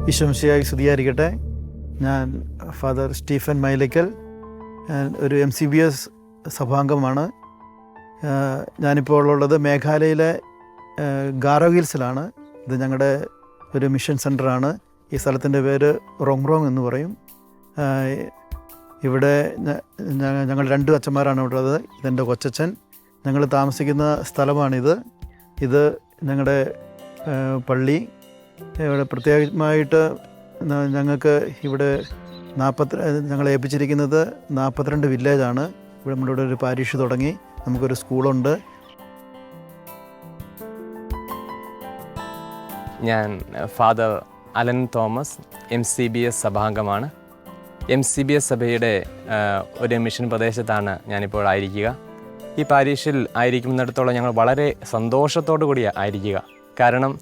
ഈശോമിശിഹായ്ക്ക് സ്തുതിയായിരിക്കട്ടെ. ഞാൻ father Stephen Mylakkal, ഒരു MCBS സഭാംഗമാണ്. ഞാനിപ്പോൾ ഉള്ളത് മേഘാലയയിലെ ഗാരോ ഹിൽസിലാണ്. ഇത് ഞങ്ങളുടെ ഒരു മിഷൻ സെൻ്ററാണ്. ഈ സ്ഥലത്തിൻ്റെ പേര് റോങ് എന്ന് പറയും. ഇവിടെ ഞങ്ങൾ 2 അച്ഛന്മാരാണ് ഇവിടെ ഉള്ളത്. ഇതെൻ്റെ കൊച്ചച്ഛൻ. ഞങ്ങൾ താമസിക്കുന്ന സ്ഥലമാണിത്. ഇത് ഞങ്ങളുടെ പള്ളി. ഇവിടെ പ്രത്യേകമായിട്ട് ഞങ്ങൾക്ക് ഇവിടെ ഞങ്ങളെ ഏൽപ്പിച്ചിരിക്കുന്നത് 42 വില്ലേജാണ്. ഇവിടെ നമ്മളിവിടെ ഒരു പാരീഷ് തുടങ്ങി, നമുക്കൊരു സ്കൂളുണ്ട്. ഞാൻ ഫാദർ അലൻ തോമസ്, MCBS സഭാംഗമാണ്. MCBS സഭയുടെ ഒരു മിഷൻ പ്രദേശത്താണ് ഞാനിപ്പോൾ ആയിരിക്കുക. ഈ പാരീഷിൽ ആയിരിക്കുന്നിടത്തോളം ഞങ്ങൾ വളരെ സന്തോഷത്തോടു കൂടിയാണ് ആയിരിക്കുക. കാരണം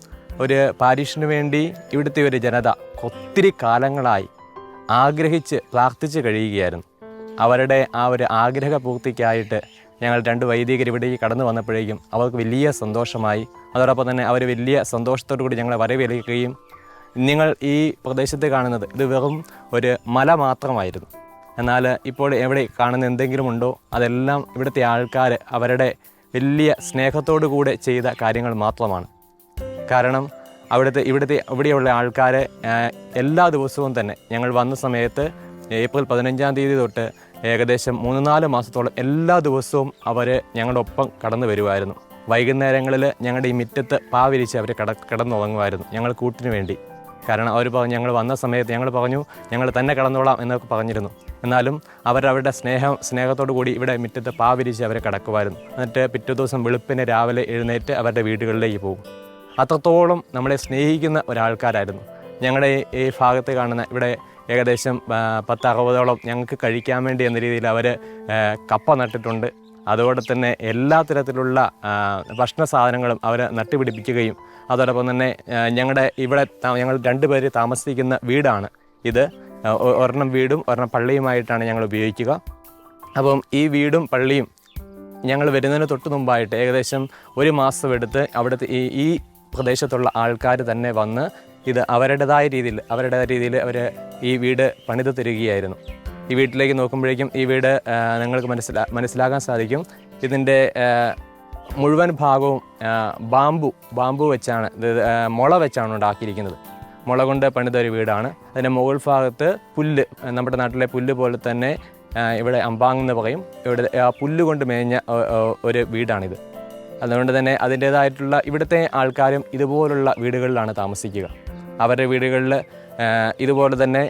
ഒരു പാരീഷിന് വേണ്ടി ഇവിടുത്തെ ഒരു ജനത ഒത്തിരി കാലങ്ങളായി ആഗ്രഹിച്ച് പ്രാർത്ഥിച്ച് കഴിയുകയായിരുന്നു. അവരുടെ ആ ഒരു ആഗ്രഹ പൂർത്തിക്കായിട്ട് ഞങ്ങൾ 2 വൈദികർ ഇവിടേക്ക് കടന്നു വന്നപ്പോഴേക്കും അവർക്ക് വലിയ സന്തോഷമായി. അതോടൊപ്പം തന്നെ അവർ വലിയ സന്തോഷത്തോടു കൂടി ഞങ്ങളെ വരവേൽക്കുകയും, നിങ്ങൾ ഈ പ്രദേശത്ത് കാണുന്നത് ഇത് വെറും ഒരു മല മാത്രമായിരുന്നു, എന്നാൽ ഇപ്പോൾ എവിടെ കാണുന്ന എന്തെങ്കിലും ഉണ്ടോ അതെല്ലാം ഇവിടുത്തെ ആൾക്കാർ അവരുടെ വലിയ സ്നേഹത്തോടു കൂടെ ചെയ്ത കാര്യങ്ങൾ മാത്രമാണ്. കാരണം ഇവിടെയുള്ള ആൾക്കാർ എല്ലാ ദിവസവും തന്നെ ഞങ്ങൾ വന്ന സമയത്ത് ഏപ്രിൽ 15-ാം തീയതി തൊട്ട് ഏകദേശം 3-4 മാസത്തോളം എല്ലാ ദിവസവും അവർ ഞങ്ങളുടെ ഒപ്പം കടന്നു വരുമായിരുന്നു. വൈകുന്നേരങ്ങളിൽ ഞങ്ങളുടെ ഈ മുറ്റത്ത് പാവിരിച്ച് അവർ കിടന്നുറങ്ങുമായിരുന്നു ഞങ്ങൾ കൂട്ടിന് വേണ്ടി. കാരണം അവർ പറഞ്ഞു, ഞങ്ങൾ വന്ന സമയത്ത് ഞങ്ങൾ പറഞ്ഞു ഞങ്ങൾ തന്നെ കടന്നോളാം എന്നൊക്കെ പറഞ്ഞിരുന്നു. എന്നാലും അവരവരുടെ സ്നേഹത്തോടു കൂടി ഇവിടെ മുറ്റത്ത് പാവിരിച്ച് അവരെ കിടക്കുമായിരുന്നു. എന്നിട്ട് പിറ്റേ ദിവസം വെളുപ്പിന് രാവിലെ എഴുന്നേറ്റ് അവരുടെ വീടുകളിലേക്ക് പോകും. അത്രത്തോളം നമ്മളെ സ്നേഹിക്കുന്ന ഒരാൾക്കാരായിരുന്നു. ഞങ്ങളുടെ ഈ ഭാഗത്ത് കാണുന്ന ഇവിടെ ഏകദേശം 10-60ഓളം ഞങ്ങൾക്ക് കഴിക്കാൻ വേണ്ടി എന്ന രീതിയിൽ അവർ കപ്പ നട്ടിട്ടുണ്ട്. അതോടെ തന്നെ എല്ലാ തരത്തിലുള്ള ഭക്ഷണ സാധനങ്ങളും അവർ നട്ടുപിടിപ്പിക്കുകയും, അതോടൊപ്പം തന്നെ ഞങ്ങൾ 2 പേര് താമസിക്കുന്ന വീടാണ് ഇത്. ഒരെണ്ണം വീടും ഒരെണ്ണം പള്ളിയുമായിട്ടാണ് ഞങ്ങൾ ഉപയോഗിക്കുക. അപ്പം ഈ വീടും പള്ളിയും ഞങ്ങൾ വരുന്നതിന് തൊട്ട് മുമ്പായിട്ട് ഏകദേശം 1 മാസം എടുത്ത് അവിടുത്തെ ഈ പ്രദേശത്തുള്ള ആൾക്കാർ തന്നെ വന്ന് ഇത് അവരുടേതായ രീതിയിൽ അവർ ഈ വീട് പണിത് തരികയായിരുന്നു. ഈ വീട്ടിലേക്ക് നോക്കുമ്പോഴേക്കും ഈ വീട് നിങ്ങൾക്ക് മനസ്സിലാക്കാൻ സാധിക്കും. ഇതിൻ്റെ മുഴുവൻ ഭാഗവും ബാമ്പു വെച്ചാണ്, മുള വെച്ചാണ് ഉണ്ടാക്കിയിരിക്കുന്നത്. മുള കൊണ്ട് പണിതൊരു വീടാണ്. അതിൻ്റെ മുകൾ ഭാഗത്ത് പുല്ല്, നമ്മുടെ നാട്ടിലെ പുല്ല് പോലെ തന്നെ ഇവിടെ അമ്പാങ് എന്ന് പറയും, ഇവിടെ പുല്ല് കൊണ്ട് മേഞ്ഞ ഒരു വീടാണിത്. അതുകൊണ്ട് തന്നെ അതിൻ്റേതായിട്ടുള്ള ഇവിടുത്തെ ആൾക്കാരും ഇതുപോലുള്ള വീടുകളിലാണ് താമസിക്കുക. അവരുടെ വീടുകളിൽ ഇതുപോലെ തന്നെ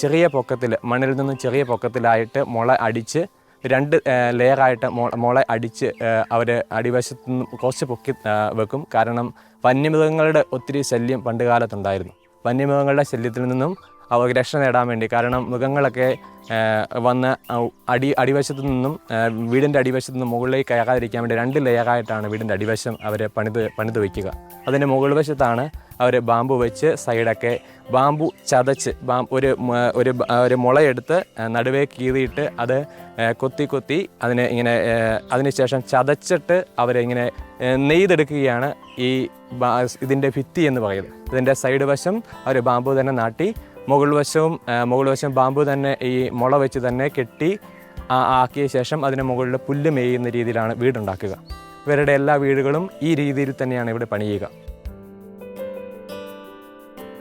ചെറിയ പൊക്കത്തിൽ, മണ്ണിൽ നിന്നും ചെറിയ പൊക്കത്തിലായിട്ട് മുള അടിച്ച് 2 ലെയറായിട്ട് മുള അടിച്ച് അവർ അടിവശത്ത് നിന്നും കുറച്ച് പൊക്കി വെക്കും. കാരണം വന്യമൃഗങ്ങളുടെ ഒത്തിരി ശല്യം പണ്ട് കാലത്തുണ്ടായിരുന്നു. വന്യമൃഗങ്ങളുടെ ശല്യത്തിൽ നിന്നും അവർക്ക് രക്ഷ നേടാൻ വേണ്ടി, കാരണം മൃഗങ്ങളൊക്കെ വന്ന് അടിവശത്തു നിന്നും വീടിൻ്റെ അടിവശത്തു നിന്നും മുകളിലേക്ക് കയറാതിരിക്കാൻ വേണ്ടി 2 ലെയറായിട്ടാണ് വീടിൻ്റെ അടിവശം അവർ പണിത് വയ്ക്കുക. അതിൻ്റെ മുകൾ വശത്താണ് അവർ ബാമ്പു വെച്ച് സൈഡൊക്കെ ബാമ്പു ചതച്ച് ഒരു മുളയെടുത്ത് നടുവേ കീറിയിട്ട് അത് കൊത്തി അതിനെ ഇങ്ങനെ അതിനുശേഷം ചതച്ചിട്ട് അവരിങ്ങനെ നെയ്തെടുക്കുകയാണ് ഇതിൻ്റെ ഭിത്തി എന്ന് പറയുന്നത്. ഇതിൻ്റെ സൈഡ് വശം അവർ ബാമ്പു തന്നെ നാട്ടി മുകൾ വശം ബാമ്പു തന്നെ ഈ മുള വെച്ച് തന്നെ കെട്ടി ആക്കിയ ശേഷം അതിന് മുകളിൽ പുല്ല് മേയുന്ന രീതിയിലാണ് വീടുണ്ടാക്കുക. ഇവരുടെ എല്ലാ വീടുകളും ഈ രീതിയിൽ തന്നെയാണ് ഇവിടെ പണിയുക.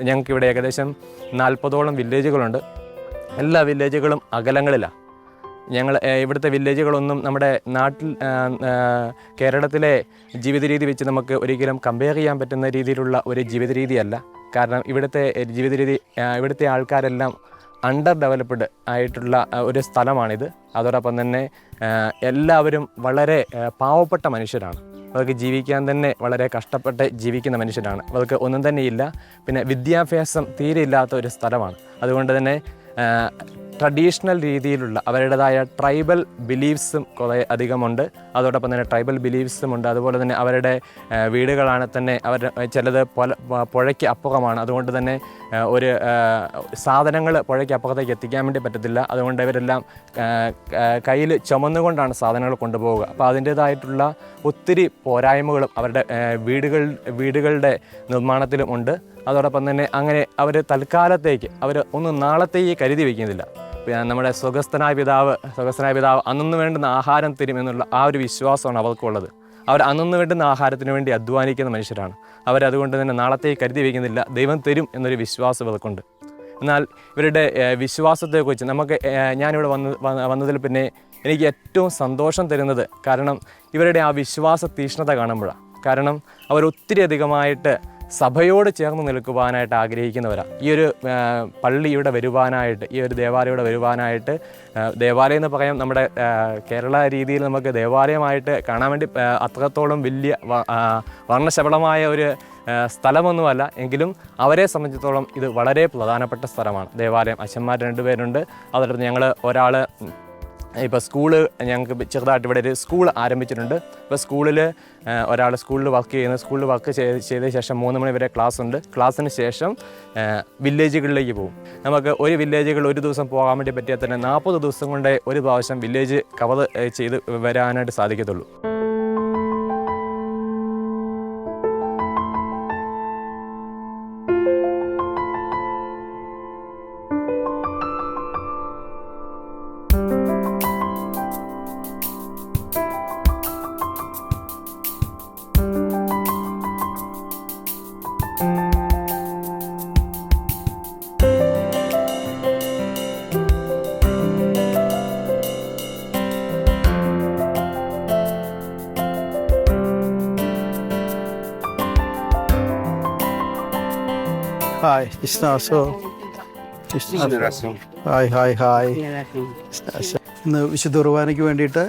ഞങ്ങൾക്കിവിടെ ഏകദേശം 40ഓളം വില്ലേജുകളുണ്ട്. എല്ലാ വില്ലേജുകളും അകലങ്ങളിലാണ്. ഇവിടുത്തെ വില്ലേജുകളൊന്നും നമ്മുടെ നാട്ടിൽ കേരളത്തിലെ ജീവിത രീതി വെച്ച് നമുക്ക് ഒരിക്കലും കമ്പയർ ചെയ്യാൻ പറ്റുന്ന രീതിയിലുള്ള ഒരു ജീവിത രീതിയല്ല. കാരണം ഇവിടുത്തെ ജീവിത രീതി, ഇവിടുത്തെ ആൾക്കാരെല്ലാം അണ്ടർ ഡെവലപ്ഡ് ആയിട്ടുള്ള ഒരു സ്ഥലമാണിത്. അതോടൊപ്പം തന്നെ എല്ലാവരും വളരെ പാവപ്പെട്ട മനുഷ്യരാണ്. അവർക്ക് ജീവിക്കാൻ തന്നെ വളരെ കഷ്ടപ്പെട്ട് ജീവിക്കുന്ന മനുഷ്യരാണ്. അവർക്ക് ഒന്നും തന്നെ ഇല്ല. പിന്നെ വിദ്യാഭ്യാസം തീരെ ഇല്ലാത്ത ഒരു സ്ഥലമാണ്. അതുകൊണ്ട് തന്നെ ട്രഡീഷണൽ രീതിയിലുള്ള അവരുടേതായ ട്രൈബൽ ബിലീഫ്സും കുറേ അധികമുണ്ട്. അതോടൊപ്പം തന്നെ ട്രൈബൽ ബിലീഫ്സും ഉണ്ട്. അതുപോലെ തന്നെ അവരുടെ വീടുകളാണ് തന്നെ ചിലത് പുഴയ്ക്ക് അപ്പുറമാണ്. അതുകൊണ്ട് തന്നെ ഒരു സാധനങ്ങൾ പുഴയ്ക്ക് അപ്പുറത്തേക്ക് എത്തിക്കാൻ വേണ്ടി പറ്റത്തില്ല. അതുകൊണ്ട് ഇവരെല്ലാം കയ്യിൽ ചുമന്നുകൊണ്ടാണ് സാധനങ്ങൾ കൊണ്ടുപോവുക. അപ്പോൾ അതിൻ്റേതായിട്ടുള്ള ഒത്തിരി പോരായ്മകളും അവരുടെ വീടുകളുടെ നിർമ്മാണത്തിലും ഉണ്ട്. അതോടൊപ്പം തന്നെ അങ്ങനെ അവർ തൽക്കാലത്തേക്ക് അവർ ഒന്നും നാളത്തേക്ക് കരുതി വയ്ക്കുന്നില്ല. നമ്മുടെ സ്വർഗസ്ഥനായ പിതാവ് അന്നു വേണ്ടുന്ന ആഹാരം തരുമെന്നുള്ള ആ ഒരു വിശ്വാസമാണ് അവർക്കുള്ളത്. അവർ അന്നു വേണ്ടുന്ന ആഹാരത്തിന് വേണ്ടി അധ്വാനിക്കുന്ന മനുഷ്യരാണ്. അവരതുകൊണ്ട് തന്നെ നാളത്തേക്ക് കരുതി വയ്ക്കുന്നില്ല, ദൈവം തരും എന്നൊരു വിശ്വാസം ഇവർക്കുണ്ട്. എന്നാൽ ഇവരുടെ വിശ്വാസത്തെക്കുറിച്ച് ഞാനിവിടെ വന്നതിൽ പിന്നെ എനിക്ക് ഏറ്റവും സന്തോഷം തരുന്നത് കാരണം ഇവരുടെ ആ വിശ്വാസ തീക്ഷ്ണത കാണുമ്പോഴാണ്. കാരണം അവർ ഒത്തിരി അധികമായിട്ട് സഭയോട് ചേർന്ന് നിൽക്കുവാനായിട്ട് ആഗ്രഹിക്കുന്നവരാണ്. ഈ ഒരു പള്ളി ഇവിടെ വരുവാനായിട്ട്, ഈ ഒരു ദേവാലയം ഇവിടെ വരുവാനായിട്ട്, ദേവാലയം എന്ന് പറയാം നമ്മുടെ കേരള രീതിയിൽ നമുക്ക് ദേവാലയമായിട്ട് കാണാൻ വേണ്ടി അത്രത്തോളം വലിയ വർണ്ണശബളമായ ഒരു സ്ഥലമൊന്നുമല്ല, എങ്കിലും അവരെ സംബന്ധിച്ചിടത്തോളം ഇത് വളരെ പ്രധാനപ്പെട്ട സ്ഥലമാണ് ദേവാലയം. അച്ഛന്മാർ 2 പേരുണ്ട്. അതോടൊപ്പം ഞങ്ങൾ ഒരാൾ ഇപ്പോൾ സ്കൂള് ഞങ്ങൾക്ക് ചെറുതായിട്ട് ഇവിടെ ഒരു സ്കൂൾ ആരംഭിച്ചിട്ടുണ്ട്. ഇപ്പോൾ സ്കൂളിൽ ഒരാൾ സ്കൂളിൽ വർക്ക് ചെയ്ത ശേഷം 3 മണി വരെ ക്ലാസ് ഉണ്ട്. ക്ലാസ്സിന് ശേഷം വില്ലേജുകളിലേക്ക് പോകും. നമുക്ക് ഒരു വില്ലേജുകൾ ഒരു ദിവസം പോകാൻ വേണ്ടി പറ്റിയാൽ തന്നെ 40 ദിവസം കൊണ്ട് ഒരു പ്രാവശ്യം വില്ലേജ് കവർ ചെയ്ത് വരാനായിട്ട് സാധിക്കത്തുള്ളൂ. Hi, Ishnaso. ഹായ്. ഇന്ന് വിശുദ്ധ കുർബാനയ്ക്ക് വേണ്ടിയിട്ട്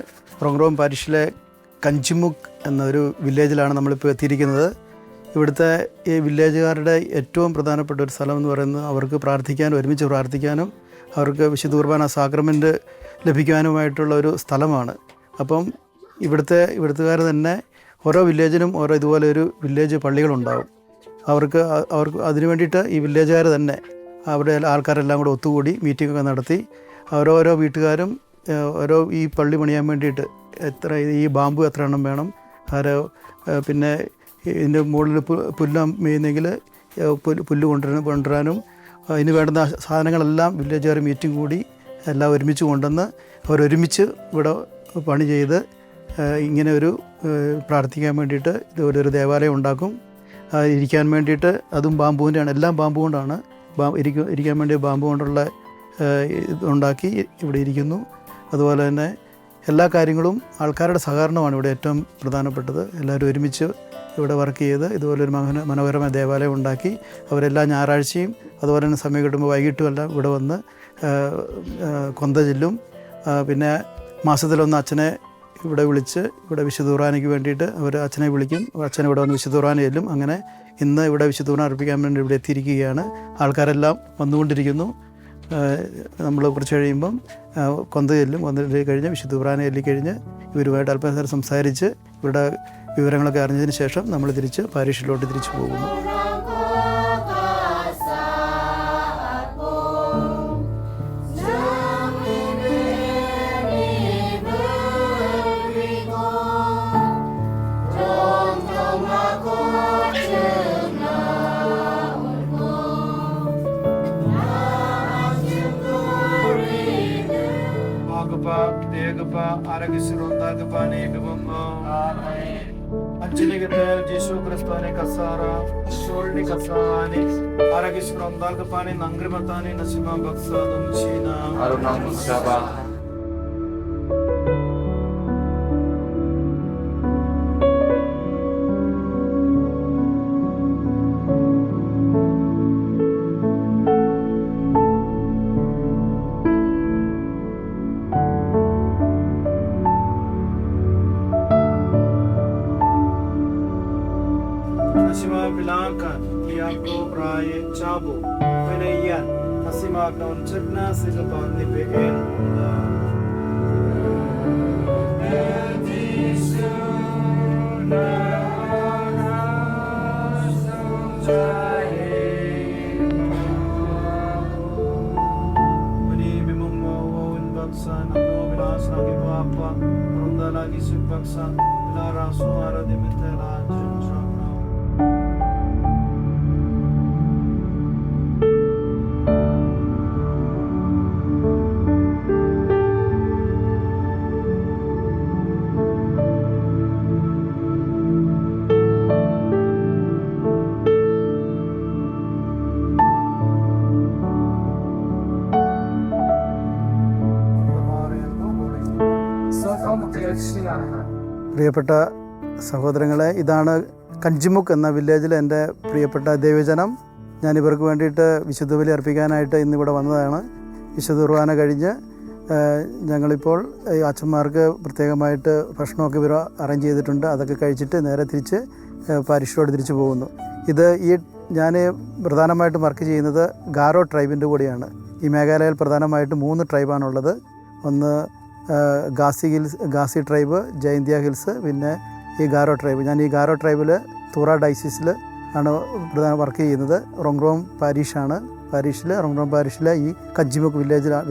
റോങ്റോം പാരിഷിലെ കഞ്ചിമുക്ക് എന്നൊരു വില്ലേജിലാണ് നമ്മളിപ്പോൾ എത്തിയിരിക്കുന്നത്. ഇവിടുത്തെ ഈ വില്ലേജുകാരുടെ ഏറ്റവും പ്രധാനപ്പെട്ട ഒരു സ്ഥലം എന്ന് പറയുന്നത് അവർക്ക് പ്രാർത്ഥിക്കാനും ഒരുമിച്ച് പ്രാർത്ഥിക്കാനും അവർക്ക് വിശുദ്ധ കുർബാന സാക്രമെൻറ്റ് ലഭിക്കാനുമായിട്ടുള്ള ഒരു സ്ഥലമാണ്. അപ്പം ഇവിടുത്തുകാർ തന്നെ ഓരോ വില്ലേജിനും ഓരോ ഇതുപോലെ ഒരു വില്ലേജ് പള്ളികളുണ്ടാവും. അവർക്ക് അതിനു വേണ്ടിയിട്ട് ഈ വില്ലേജുകാർ തന്നെ അവിടെ ആൾക്കാരെല്ലാം കൂടെ ഒത്തുകൂടി മീറ്റിങ്ങൊക്കെ നടത്തി ഓരോരോ വീട്ടുകാരും ഈ പള്ളി പണിയാൻ വേണ്ടിയിട്ട് ഈ ബാമ്പു എത്ര എണ്ണം വേണം, പിന്നെ ഇതിൻ്റെ മുകളിൽ പുല്ല് മേയുന്നെങ്കിൽ പുല്ല് കൊണ്ടുവരാനും അതിന് വേണ്ടുന്ന സാധനങ്ങളെല്ലാം വില്ലേജുകാർ മീറ്റിംഗ് കൂടി എല്ലാം ഒരുമിച്ച് കൊണ്ടുവന്ന് അവരൊരുമിച്ച് ഇവിടെ പണി ചെയ്ത് ഇങ്ങനെ ഒരു പ്രാർത്ഥിക്കാൻ വേണ്ടിയിട്ട് ഇതുപോലെ ഒരു ദേവാലയം ഉണ്ടാക്കും. ഇരിക്കാൻ വേണ്ടിയിട്ട് അതും ബാമ്പുവിൻ്റെയാണ്, എല്ലാം ബാമ്പു കൊണ്ടാണ്. ഇരിക്കാൻ വേണ്ടി ബാമ്പു കൊണ്ടുള്ള ഇതുണ്ടാക്കി ഇവിടെ ഇരിക്കുന്നു. അതുപോലെ തന്നെ എല്ലാ കാര്യങ്ങളും ആൾക്കാരുടെ സഹകരണമാണ് ഇവിടെ ഏറ്റവും പ്രധാനപ്പെട്ടത്. എല്ലാവരും ഒരുമിച്ച് ഇവിടെ വർക്ക് ചെയ്ത് ഇതുപോലൊരു മനോഹരമായ ദേവാലയം ഉണ്ടാക്കി അവരെല്ലാ ഞായറാഴ്ചയും അതുപോലെ തന്നെ സമയം കിട്ടുമ്പോൾ വൈകിട്ടും എല്ലാം ഇവിടെ വന്ന് കൊന്ത ചെല്ലും. പിന്നെ മാസത്തിലൊന്ന് അച്ഛനെ ഇവിടെ വിളിച്ച് ഇവിടെ വിശുദ്ധ കുർബാനയ്ക്ക് വേണ്ടിയിട്ട് അവർ അച്ഛനെ വിളിക്കും. അച്ഛൻ ഇവിടെ വന്ന് വിശുദ്ധ കുർബാന ചെല്ലും. അങ്ങനെ ഇന്ന് ഇവിടെ വിശുദ്ധ കുർബാന അർപ്പിക്കാൻ വേണ്ടി ഇവിടെ എത്തിയിരിക്കുകയാണ്. ആൾക്കാരെല്ലാം വന്നുകൊണ്ടിരിക്കുന്നു. നമ്മൾ കുറച്ച് കഴിയുമ്പം കൊന്ത ചെല്ലും. കൊന്ത കഴിഞ്ഞ് വിശുദ്ധ കുർബാന ചൊല്ലിക്കഴിഞ്ഞ് ഇവരുമായിട്ട് അല്പനേരം സംസാരിച്ച് ഇവിടെ വിവരങ്ങളൊക്കെ അറിഞ്ഞതിന് ശേഷം നമ്മൾ തിരിച്ച് പാരിഷിലോട്ട് തിരിച്ചു പോകുന്നു. Jisu Kristane kasara, Shulni kasani, Aragisron Dagapani, Nangrimatani, Nasima Baksa, China, Arunam Saba. Nasima Bilankan, Liako Braye Chabu, Veneyan, Nasima Don Chipna, Silapan Nipikin. Mani Bimamo, Baksan, no Vilas Nagi Papa, Runda Lagi Subaksan, Lara Suara de Metela, Jim പ്രിയപ്പെട്ട സഹോദരങ്ങളെ, ഇതാണ് കഞ്ചിമുക്ക് എന്ന വില്ലേജിലെ എൻ്റെ പ്രിയപ്പെട്ട ദൈവജനം. ഞാൻ ഇവർക്ക് വേണ്ടിയിട്ട് വിശുദ്ധ ബലി അർപ്പിക്കാനായിട്ട് ഇന്നിവിടെ വന്നതാണ്. വിശുദ്ധ കുർബാന കഴിഞ്ഞ് ഞങ്ങളിപ്പോൾ ഈ അച്ഛന്മാർക്ക് പ്രത്യേകമായിട്ട് ഭക്ഷണമൊക്കെ ഇവർ അറേഞ്ച് ചെയ്തിട്ടുണ്ട്. അതൊക്കെ കഴിച്ചിട്ട് നേരെ തിരിച്ച് പാരിഷിലോട്ട് തിരിച്ചു പോകുന്നു. ഞാൻ പ്രധാനമായിട്ടും വർക്ക് ചെയ്യുന്നത് ഗാരോ ട്രൈബിൻ്റെ കൂടെയാണ്. ഈ മേഘാലയയിൽ പ്രധാനമായിട്ട് 3 ട്രൈബാണുള്ളത്. ഒന്ന് ഗാസി ട്രൈബ്, ജൈന്തിയ ഹിൽസ്, പിന്നെ ഈ ഗാരോ ട്രൈബ്. ഞാൻ ഈ ഗാരോ ട്രൈബിൽ തുറ ഡൈസിസിൽ ആണ് പ്രധാന വർക്ക് ചെയ്യുന്നത്. റോങ്റോം പാരീഷിലെ റോങ്റോം പാരീഷിലെ ഈ കഞ്ചിമുക്ക്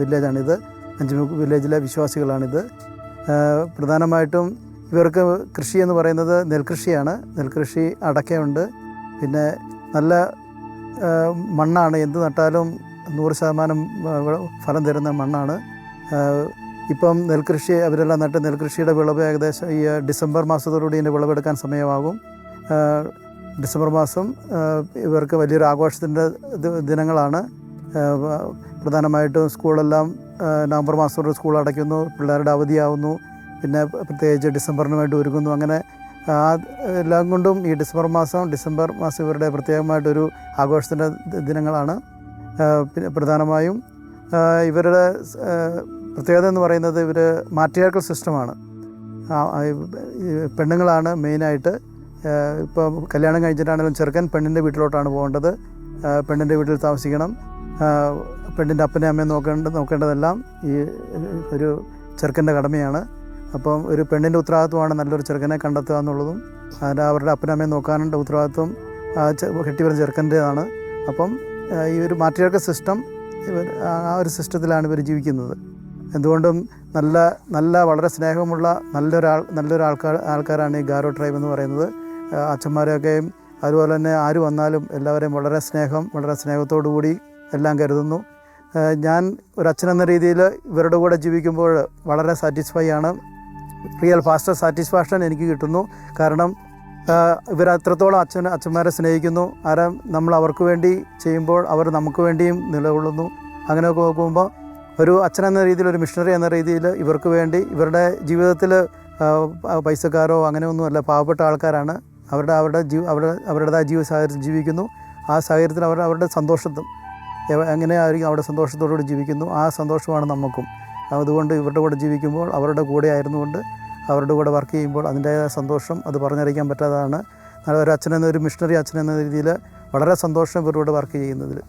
വില്ലേജാണിത്. കഞ്ചിമുക്ക് വില്ലേജിലെ വിശ്വാസികളാണിത്. പ്രധാനമായിട്ടും ഇവർക്ക് കൃഷി എന്ന് പറയുന്നത് നെൽകൃഷിയാണ്. നെൽകൃഷി, അടക്കയുണ്ട്, പിന്നെ നല്ല മണ്ണാണ്. എന്ത് നട്ടാലും 100% ഫലം തരുന്ന മണ്ണാണ്. ഇപ്പം നെൽകൃഷി അവരെല്ലാം നട്ട് നെൽകൃഷിയുടെ വിളവ് ഏകദേശം ഈ ഡിസംബർ മാസത്തോടുകൂടി ഇതിൻ്റെ വിളവെടുക്കാൻ സമയമാകും. ഡിസംബർ മാസം ഇവർക്ക് വലിയൊരു ആഘോഷത്തിൻ്റെ ദിനങ്ങളാണ്. പ്രധാനമായിട്ടും സ്കൂളെല്ലാം നവംബർ മാസത്തോടെ സ്കൂൾ അടയ്ക്കുന്നു, പിള്ളേരുടെ അവധിയാവുന്നു, പിന്നെ പ്രത്യേകിച്ച് ഡിസംബറിന് വേണ്ടി ഒരുങ്ങുന്നു. അങ്ങനെ എല്ലാം കൊണ്ടും ഈ ഡിസംബർ മാസം ഇവരുടെ പ്രത്യേകമായിട്ടൊരു ആഘോഷത്തിൻ്റെ ദിനങ്ങളാണ്. പിന്നെ പ്രധാനമായും ഇവരുടെ പ്രത്യേകത എന്ന് പറയുന്നത് ഇവർ മാട്രിയാർക്കൽ സിസ്റ്റമാണ്. പെണ്ണുങ്ങളാണ് മെയിനായിട്ട്. ഇപ്പോൾ കല്യാണം കഴിച്ചിട്ടാണെങ്കിലും ചെറുക്കൻ പെണ്ണിൻ്റെ വീട്ടിലോട്ടാണ് പോകേണ്ടത്. പെണ്ണിൻ്റെ വീട്ടിൽ താമസിക്കണം. പെണ്ണിൻ്റെ അപ്പനെ അമ്മയെ നോക്കേണ്ടതെല്ലാം ഈ ഒരു ചെറുക്കൻ്റെ കടമയാണ്. അപ്പം ഒരു പെണ്ണിൻ്റെ ഉത്തരവാദിത്വമാണ് നല്ലൊരു ചെറുക്കനെ കണ്ടെത്തുക എന്നുള്ളതും അവരുടെ അപ്പനെ അമ്മയെ നോക്കാനുള്ള ഉത്തരവാദിത്വം കെട്ടിവരുന്ന ചെറുക്കൻ്റെതാണ്. അപ്പം ഈ ഒരു മാട്രിയാർക്കൽ സിസ്റ്റം ആ ഒരു സിസ്റ്റത്തിലാണ് ഇവർ ജീവിക്കുന്നത്. എന്തുകൊണ്ടും നല്ല വളരെ സ്നേഹമുള്ള നല്ലൊരു ആൾക്കാരാണ് ഈ ഗാരോ ട്രൈബ് എന്ന് പറയുന്നത്. അച്ഛന്മാരെയൊക്കെയും അതുപോലെ തന്നെ ആര് വന്നാലും എല്ലാവരെയും വളരെ സ്നേഹത്തോടു കൂടി എല്ലാം കരുതുന്നു. ഞാൻ ഒരു അച്ഛനെന്ന രീതിയിൽ ഇവരുടെ കൂടെ ജീവിക്കുമ്പോൾ വളരെ സാറ്റിസ്ഫൈ ആണ്. റിയൽ ഫാസ്റ്റർ സാറ്റിസ്ഫാക്ഷൻ എനിക്ക് കിട്ടുന്നു. കാരണം ഇവർ അത്രത്തോളം അച്ഛന്മാരെ സ്നേഹിക്കുന്നു. നമ്മൾ അവർക്ക് വേണ്ടി ചെയ്യുമ്പോൾ അവർ നമുക്ക് വേണ്ടിയും നിലകൊള്ളുന്നു. അങ്ങനെയൊക്കെ നോക്കുമ്പോൾ ഒരു അച്ഛനെന്ന രീതിയിൽ, ഒരു മിഷണറി എന്ന രീതിയിൽ ഇവർക്ക് വേണ്ടി ഇവരുടെ ജീവിതത്തിൽ പൈസക്കാരോ അങ്ങനെയൊന്നുമല്ല, പാവപ്പെട്ട ആൾക്കാരാണ്. അവരുടേതായ ജീവിത സാഹചര്യത്തിൽ ജീവിക്കുന്നു. ആ സാഹചര്യത്തിൽ അവരുടെ സന്തോഷത്തും എങ്ങനെയായിരിക്കും അവിടെ സന്തോഷത്തോടുകൂടി ജീവിക്കുന്നു. ആ സന്തോഷമാണ് നമുക്കും. അതുകൊണ്ട് ഇവരുടെ കൂടെ ജീവിക്കുമ്പോൾ അവരുടെ കൂടെ ആയിരുന്നുകൊണ്ട് അവരുടെ കൂടെ വർക്ക് ചെയ്യുമ്പോൾ അതിൻ്റേതായ സന്തോഷം അത് പറഞ്ഞറിയിക്കാൻ പറ്റാത്തതാണ്. ഒരു മിഷണറി അച്ഛനെന്ന രീതിയിൽ വളരെ സന്തോഷം ഇവരുടെ കൂടെ വർക്ക് ചെയ്യുന്നതിൽ.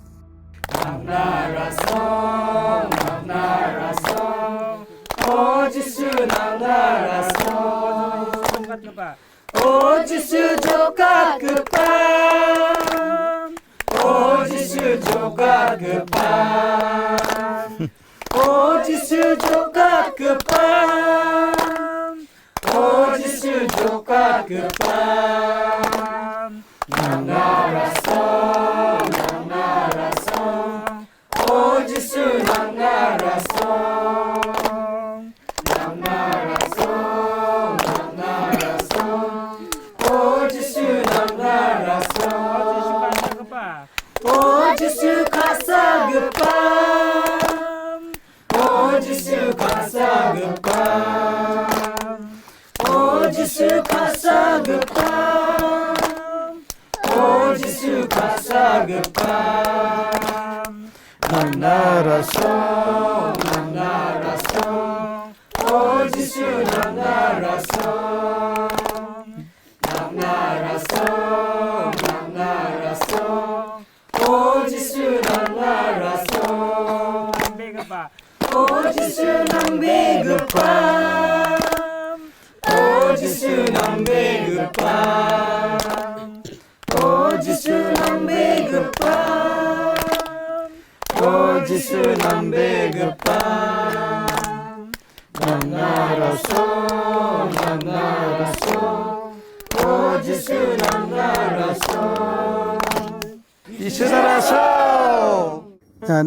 ഞാൻ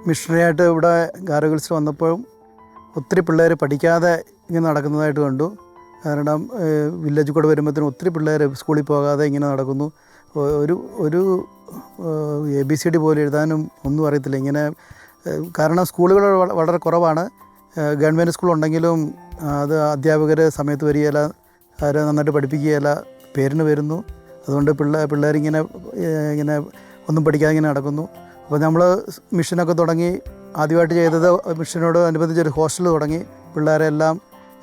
മിഷണറിയായിട്ട് ഇവിടെ ഗാരോ ഹിൽസിൽ വന്നപ്പോഴും ഒത്തിരി പിള്ളേർ പഠിക്കാതെ ഇങ്ങനെ നടക്കുന്നതായിട്ട് കണ്ടു. കാരണം വില്ലേജിൽ കൂടെ വരുമ്പോഴത്തേനും ഒത്തിരി പിള്ളേർ സ്കൂളിൽ പോകാതെ ഇങ്ങനെ നടക്കുന്നു. ഒരു ABCD പോലും എഴുതാനും ഒന്നും അറിയത്തില്ല ഇങ്ങനെ. കാരണം സ്കൂളുകൾ വളരെ കുറവാണ്. ഗവൺമെൻറ് സ്കൂളുണ്ടെങ്കിലും അത് അധ്യാപകർ സമയത്ത് വരികയില്ല. അവരെ നന്നായിട്ട് പഠിപ്പിക്കുകയില്ല, പേരിന് വരുന്നു. അതുകൊണ്ട് പിള്ളേരിങ്ങനെ ഇങ്ങനെ ഒന്നും പഠിക്കാതെ ഇങ്ങനെ നടക്കുന്നു. അപ്പോൾ നമ്മൾ മിഷനൊക്കെ തുടങ്ങി. ആദ്യമായിട്ട് ചെയ്തത് മിഷനോട് അനുബന്ധിച്ചൊരു ഹോസ്റ്റൽ തുടങ്ങി. പിള്ളേരെല്ലാം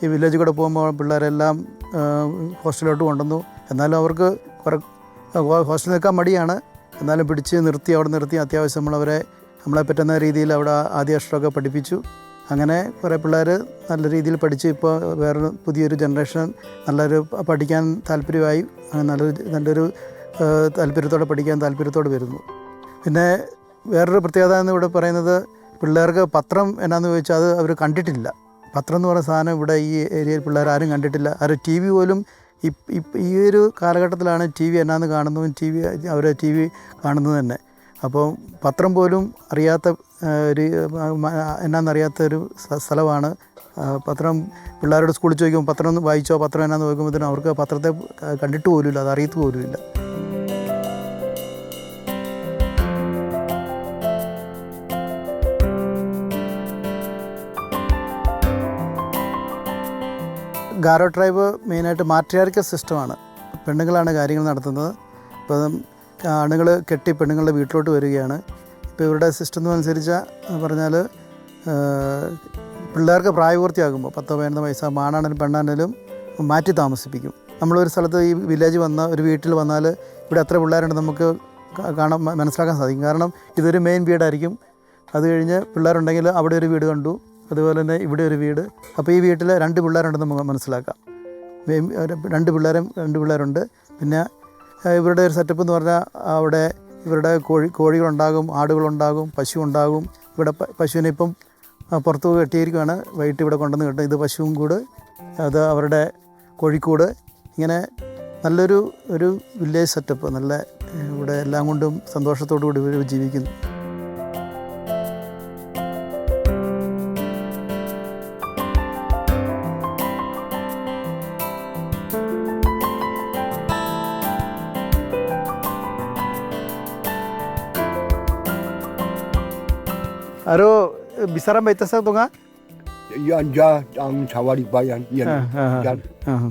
ഈ വില്ലേജിൽ കൂടെ പോകുമ്പോൾ പിള്ളേരെല്ലാം ഹോസ്റ്റലിലോട്ട് കൊണ്ടുവന്നു. എന്നാലും അവർക്ക് ഹോസ്റ്റലിൽ നിൽക്കാൻ മടിയാണ്. എന്നാലും പിടിച്ച് നിർത്തി, അവിടെ നിർത്തി അത്യാവശ്യം നമ്മളെ പറ്റുന്ന രീതിയിൽ അവിടെ ആദ്യ അക്ഷരമൊക്കെ പഠിപ്പിച്ചു. അങ്ങനെ കുറേ പിള്ളേർ നല്ല രീതിയിൽ പഠിച്ച് ഇപ്പോൾ വേറൊരു പുതിയൊരു ജനറേഷൻ നല്ലൊരു പഠിക്കാൻ താല്പര്യമായി, നല്ലൊരു താല്പര്യത്തോടെ പഠിക്കാൻ താല്പര്യത്തോടെ വരുന്നു. പിന്നെ വേറൊരു പ്രത്യേകത എന്ന് ഇവിടെ പറയുന്നത്, പിള്ളേർക്ക് പത്രം എന്നാന്ന് ചോദിച്ചാൽ അത് അവർ കണ്ടിട്ടില്ല. പത്രം എന്ന് പറയുന്ന സാധനം ഇവിടെ ഈ ഏരിയയിൽ പിള്ളേർ ആരും കണ്ടിട്ടില്ല. ആരും ടി വി പോലും ഈ ഒരു കാലഘട്ടത്തിലാണ് ടി വി എന്നാന്ന് കാണുന്നതും അവർ ടി വി കാണുന്നത് തന്നെ. അപ്പോൾ പത്രം പോലും അറിയാത്ത എന്നാന്നറിയാത്തൊരു സ്ഥലമാണ്. പത്രം പിള്ളേരോട് സ്കൂളിൽ ചോദിക്കുമ്പോൾ പത്രം ഒന്ന് വായിച്ചോ, പത്രം എന്നാന്ന് ചോദിക്കുമ്പോഴത്തേനും അവർക്ക് പത്രത്തെ കണ്ടിട്ട് പോലുമില്ല, അത് അറിയത്ത് പോലുമില്ല. ഗാരോ ട്രൈബ് മെയിനായിട്ട് മാട്രിയാർക്കൽ സിസ്റ്റമാണ്. പെണ്ണുങ്ങളാണ് കാര്യങ്ങൾ നടത്തുന്നത്. ഇപ്പം ആണുങ്ങൾ കെട്ടി പെണ്ണുങ്ങളുടെ വീട്ടിലോട്ട് വരികയാണ്. ഇപ്പോൾ ഇവരുടെ സിസ്റ്റം അനുസരിച്ച് പറഞ്ഞാൽ പിള്ളേർക്ക് പ്രായപൂർത്തിയാകുമ്പോൾ 10-15 വയസ്സ് ആണാണെങ്കിലും പെണ്ണാണെങ്കിലും മാറ്റി താമസിപ്പിക്കും. നമ്മളൊരു സ്ഥലത്ത് ഈ വില്ലേജ് ഒരു വീട്ടിൽ വന്നാൽ ഇവിടെ എത്ര പിള്ളേരുണ്ട് നമുക്ക് മനസ്സിലാക്കാൻ സാധിക്കും. കാരണം ഇതൊരു മെയിൻ വീടായിരിക്കും. അത് കഴിഞ്ഞ് പിള്ളേരുണ്ടെങ്കിൽ അവിടെ ഒരു വീട് കണ്ടു, അതുപോലെ തന്നെ ഇവിടെ ഒരു വീട്. അപ്പോൾ ഈ വീട്ടിൽ 2 പിള്ളേരുണ്ടെന്ന് നമുക്ക് മനസ്സിലാക്കാം. 2 പിള്ളേരുണ്ട്. പിന്നെ ഇവരുടെ ഒരു സെറ്റപ്പ് എന്ന് പറഞ്ഞാൽ അവിടെ ഇവരുടെ കോഴികളുണ്ടാകും, ആടുകളുണ്ടാകും, പശു ഉണ്ടാകും. ഇവിടെ പശുവിനെ ഇപ്പം പുറത്ത് കെട്ടിയിരിക്കുകയാണ്, വൈകിട്ട് ഇവിടെ കൊണ്ടുവന്ന് കെട്ടും. ഇത് പശുവും കൂട്, അത് അവരുടെ കോഴിക്കൂട്. ഇങ്ങനെ നല്ലൊരു വില്ലേജ് സെറ്റപ്പ്, നല്ല ഇവിടെ എല്ലാം കൊണ്ടും സന്തോഷത്തോടു കൂടി ഇവർ ജീവിക്കുന്നു. Aro bisaran baita sa tunga? Yan ang sawari bayan yan.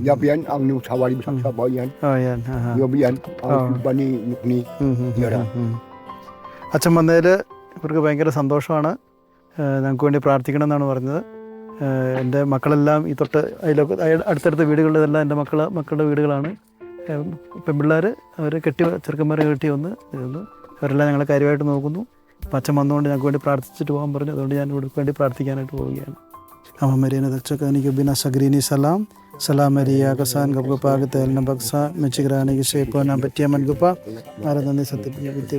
Yan ang new sawari sa bayan. Oh yan. Yan ang bani nukni. അച്ഛൻ വന്നതിൽ ഇവർക്ക് ഭയങ്കര സന്തോഷമാണ്. ഞങ്ങൾക്ക് വേണ്ടി പ്രാർത്ഥിക്കണം എന്നാണ് പറഞ്ഞത്. എൻ്റെ മക്കളെല്ലാം ഈ അടുത്തടുത്ത വീടുകളിലെല്ലാം എൻ്റെ മക്കളുടെ വീടുകളാണ്. പെൺപിള്ളേർ അവർ ചെറുക്കന്മാരെ കെട്ടി വന്ന് ഇരുന്നു. അവരെല്ലാം ഞങ്ങളെ കാര്യമായിട്ട് നോക്കുന്നു. അപ്പം അച്ഛൻ വന്നുകൊണ്ട് ഞങ്ങൾക്ക് വേണ്ടി പ്രാർത്ഥിച്ചിട്ട് പോകാൻ പറഞ്ഞു. അതുകൊണ്ട് ഞാൻ ഇവിടെ വേണ്ടി പ്രാർത്ഥിക്കാനായിട്ട് പോവുകയാണ്. അമ്മ മരിയനെ ദക്ഷക്കാനിക്ക് ബിന സഗ്രീനി സലാം സലാം മരിയ കസാൻ ഗപ്പ തേലിന ബക്സ മെച്ചിഗ്രാനിക്ക് ഷേപ്പോന പറ്റിയ മൻകുപ്പ ആരനന്ദി സത്യപ്പിയ വിദ്യ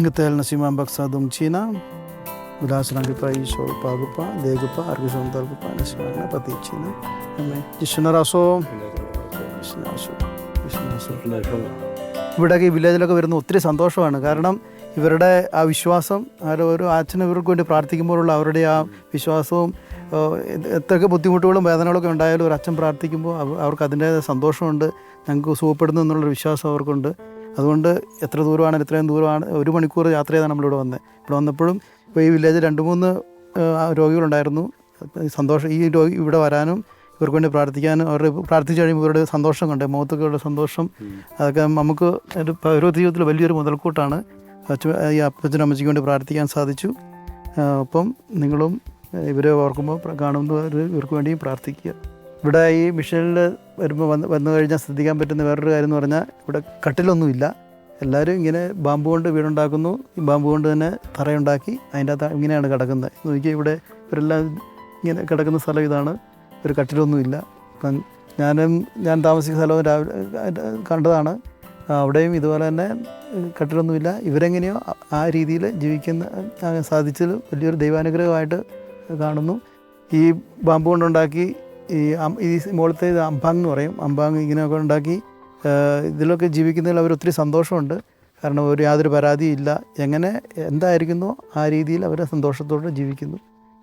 ഗത്തേൽ നസീമാൻ ബക്സ ദും ചീന വിലാസനാങ്കിപ്പ ഈശോ പാകുപ്പ ദേഗുപ്പ അർഗുസോന്തൽപ്പ നസീമാന പതിച്ചീന അമ്മേ ജിഷ്ണറാസോ ഇവിടെയൊക്കെ ഈ വില്ലേജിലൊക്കെ വരുന്ന ഒത്തിരി സന്തോഷമാണ്. കാരണം ഇവരുടെ ആ വിശ്വാസം, ഓരോ അച്ഛനും ഇവർക്ക് വേണ്ടി പ്രാർത്ഥിക്കുമ്പോഴുള്ള അവരുടെ ആ വിശ്വാസവും, എത്രയൊക്കെ ബുദ്ധിമുട്ടുകളും വേദനകളൊക്കെ ഉണ്ടായാലും ഒരു അച്ഛൻ പ്രാർത്ഥിക്കുമ്പോൾ അവർക്ക് അതിൻ്റേതായ സന്തോഷമുണ്ട്. ഞങ്ങൾക്ക് സുഖപ്പെടുന്നു എന്നുള്ളൊരു വിശ്വാസം അവർക്കുണ്ട്. അതുകൊണ്ട് എത്ര ദൂരമാണ്, ഇത്രയും ദൂരമാണ്, 1 മണിക്കൂർ യാത്ര ചെയ്താണ് നമ്മളിവിടെ വന്നത്. ഇവിടെ വന്നപ്പോഴും ഇപ്പോൾ ഈ വില്ലേജിൽ 2-3 രോഗികളുണ്ടായിരുന്നു. സന്തോഷം ഈ രോഗി ഇവിടെ വരാനും ഇവർക്ക് വേണ്ടി പ്രാർത്ഥിക്കാനും, അവർ പ്രാർത്ഥിച്ചു കഴിയുമ്പോൾ ഇവരുടെ സന്തോഷം കണ്ടേ, മുഖത്തൊക്കെയുള്ള സന്തോഷം, അതൊക്കെ നമുക്ക് ഓരോ ജീവിതത്തിൽ വലിയൊരു മുതൽക്കൂട്ടാണ്. ഈ അപ്പച്ചനും അമ്മച്ചിക്ക് വേണ്ടി പ്രാർത്ഥിക്കാൻ സാധിച്ചു. അപ്പം നിങ്ങളും ഇവരെ ഓർക്കുമ്പോൾ കാണുമ്പോൾ ഇവർക്ക് വേണ്ടിയും പ്രാർത്ഥിക്കുക. ഇവിടെ ഈ മിഷനിൽ വരുമ്പോൾ വന്നു കഴിഞ്ഞാൽ ശ്രദ്ധിക്കാൻ പറ്റുന്ന വേറൊരു കാര്യം എന്ന് പറഞ്ഞാൽ ഇവിടെ കട്ടിലൊന്നുമില്ല. എല്ലാവരും ഇങ്ങനെ ബാമ്പു കൊണ്ട് വീടുണ്ടാക്കുന്നു. ഈ ബാമ്പു കൊണ്ട് തന്നെ തറയുണ്ടാക്കി അതിൻ്റെ അകത്ത് ഇങ്ങനെയാണ് കിടക്കുന്നത്. നോക്കിയാൽ ഇവിടെ ഇവരെല്ലാം ഇങ്ങനെ കിടക്കുന്ന സ്ഥലം ഇതാണ്. ഒരു കട്ടിലൊന്നുമില്ല. അപ്പം ഞാൻ താമസിക്കുന്ന സ്ഥലവും രാവിലെ കണ്ടതാണ്. അവിടെയും ഇതുപോലെ തന്നെ കട്ടിലൊന്നുമില്ല. ഇവരെങ്ങനെയോ ആ രീതിയിൽ ജീവിക്കുന്ന സാധിച്ചത് വലിയൊരു ദൈവാനുഗ്രഹമായിട്ട് കാണുന്നു. ഈ ബാമ്പു കൊണ്ടുണ്ടാക്കി ഈ മുകളിലത്തെ അമ്പാങ് എന്ന് പറയും, അമ്പാങ് ഇങ്ങനെയൊക്കെ ഉണ്ടാക്കി ഇതിലൊക്കെ ജീവിക്കുന്നതിൽ അവർ ഒത്തിരി സന്തോഷമുണ്ട്. കാരണം യാതൊരു പരാതിയില്ല. എങ്ങനെ എന്തായിരിക്കുന്നോ ആ രീതിയിൽ അവർ സന്തോഷത്തോടെ ജീവിക്കുന്നു.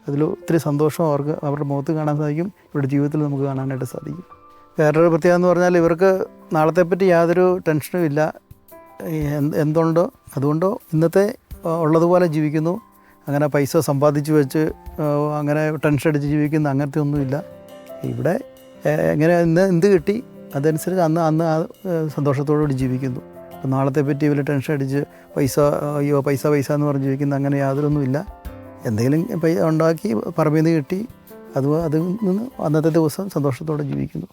അതിൽ ഒത്തിരി സന്തോഷം അവരുടെ മുഖത്ത് കാണാൻ സാധിക്കും, ഇവരുടെ ജീവിതത്തിൽ നമുക്ക് കാണാനായിട്ട് സാധിക്കും. വേറൊരു പ്രത്യേകത എന്ന് പറഞ്ഞാൽ ഇവർക്ക് നാളത്തെപ്പറ്റി യാതൊരു ടെൻഷനും ഇല്ല. എന്തുണ്ടോ അതുകൊണ്ടോ ഇന്നത്തെ ഉള്ളതുപോലെ ജീവിക്കുന്നു. അങ്ങനെ പൈസ സമ്പാദിച്ച് വെച്ച് അങ്ങനെ ടെൻഷൻ അടിച്ച് ജീവിക്കുന്ന അങ്ങനത്തെ ഒന്നുമില്ല. ഇവിടെ എങ്ങനെ എന്ത് കിട്ടി അതനുസരിച്ച് അന്ന് ആ സന്തോഷത്തോടുകൂടി ജീവിക്കുന്നു. അപ്പോൾ നാളത്തെ പറ്റി വലിയ ടെൻഷൻ അടിച്ച് അയ്യോ പൈസ എന്ന് പറഞ്ഞ് ജീവിക്കുന്ന അങ്ങനെ യാതൊരൊന്നുമില്ല. എന്തെങ്കിലും ഉണ്ടാക്കി പറമ്പിൽ നിന്ന് കിട്ടി അതിൽ നിന്ന് അന്നത്തെ ദിവസം സന്തോഷത്തോടെ ജീവിക്കുന്നു.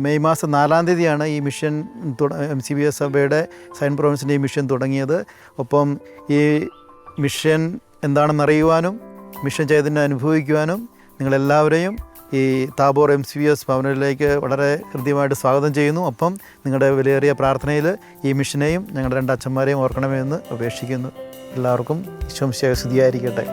മെയ് മാസം 4-ാം തീയതിയാണ് ഈ മിഷൻ MCBS സഭയുടെ സൈൻ പ്രൊവിൻസിൻ്റെ ഈ മിഷൻ തുടങ്ങിയത്. ഒപ്പം ഈ മിഷൻ എന്താണെന്ന് അറിയുവാനും മിഷൻ ചൈതന്യം അനുഭവിക്കുവാനും നിങ്ങളെല്ലാവരെയും ഈ താബോർ MCBS ഭവനിലേക്ക് വളരെ ഹൃദ്യമായിട്ട് സ്വാഗതം ചെയ്യുന്നു. ഒപ്പം നിങ്ങളുടെ വിലയേറിയ പ്രാർത്ഥനയിൽ ഈ മിഷനെയും ഞങ്ങളുടെ 2 അച്ഛന്മാരെയും ഓർക്കണമെന്ന് അപേക്ഷിക്കുന്നു. എല്ലാവർക്കും ഈശോ മിശിഹായെ സ്തുതിയായിരിക്കട്ടെ.